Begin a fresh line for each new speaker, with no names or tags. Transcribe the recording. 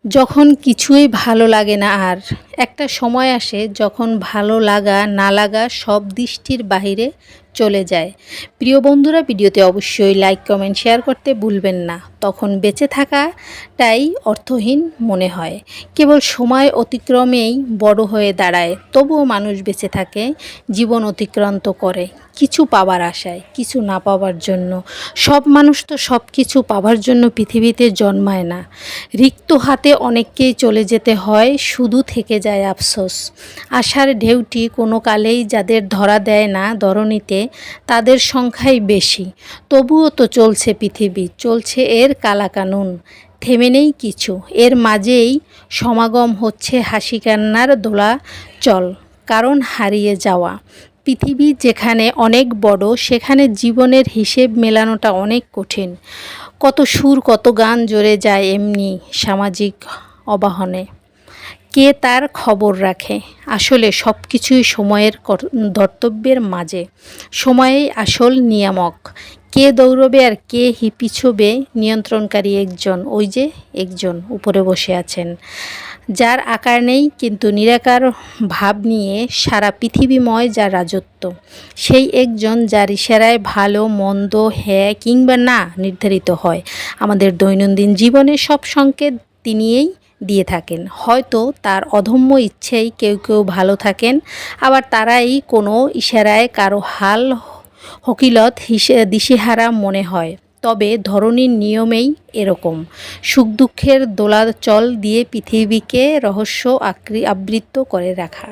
যখন কিছুই ভালো লাগে না আর একটা সময় আসে যখন ভালো লাগা না লাগা সব দৃষ্টির বাহিরে চলে যায়। প্রিয় বন্ধুরা, ভিডিওতে অবশ্যই লাইক কমেন্ট শেয়ার করতে ভুলবেন না। তখন বেঁচে থাকাটাই অর্থহীন মনে হয়। কেবল সময় অতিক্রমেই বড় হয়ে দাঁড়ায়। তবুও মানুষ বেঁচে থাকে, জীবন অতিক্রান্ত করে কিছু পাবার আশায়, কিছু না পাবার জন্য। সব মানুষ তো সব কিছু পাবার জন্য পৃথিবীতে জন্মায় না। রিক্ত হাতে অনেককেই চলে যেতে হয়, শুধু থেকে যায় আফসোস। আশার ঢেউটি কোনো কালেই যাদের ধরা দেয় না ধরণীতে, তাদের সংখ্যাই বেশি। তবুও তো চলছে পৃথিবী, চলছে এর কালাকানুন। থেমে নেই কিছু, এর মাঝেই সমাগম হচ্ছে হাসি কান্নার দোলাচল। কারণ হারিয়ে যাওয়া। পৃথিবী যেখানে অনেক বড়, সেখানে জীবনের হিসেব মেলানোটা অনেক কঠিন। কত সুর, কত গান জুড়ে যায় এমনি সামাজিক অবাহনে। কে তার খবর রাখে? আসলে সব কিছুই সময়ের ধর্তব্যের মাঝে। সময়েই আসল নিয়ামক। কে দৌড়বে আর কে পিছবে নিয়ন্ত্রণকারী একজন, ওই যে একজন উপরে বসে আছেন, যার আকার নেই কিন্তু নিরাকার ভাব নিয়ে সারা পৃথিবীময় যার রাজত্ব। সেই একজন যার ইশারায় ভালো মন্দ, হ্যাঁ কিংবা না নির্ধারিত হয়। আমাদের দৈনন্দিন জীবনে সব সংকেত তিনিই দিয়ে থাকেন। হয়তো তার অদম্য ইচ্ছেই কেউ কেউ ভালো থাকেন, আবার তারাই কোনো ইশারায় কারো হাল হকিলত দিশেহারা মনে হয়। তবে ধরনীর নিয়মেই এরকম, সুখ দুঃখের দোলাচল দিয়ে পৃথিবীকে রহস্য আবৃত করে রাখা।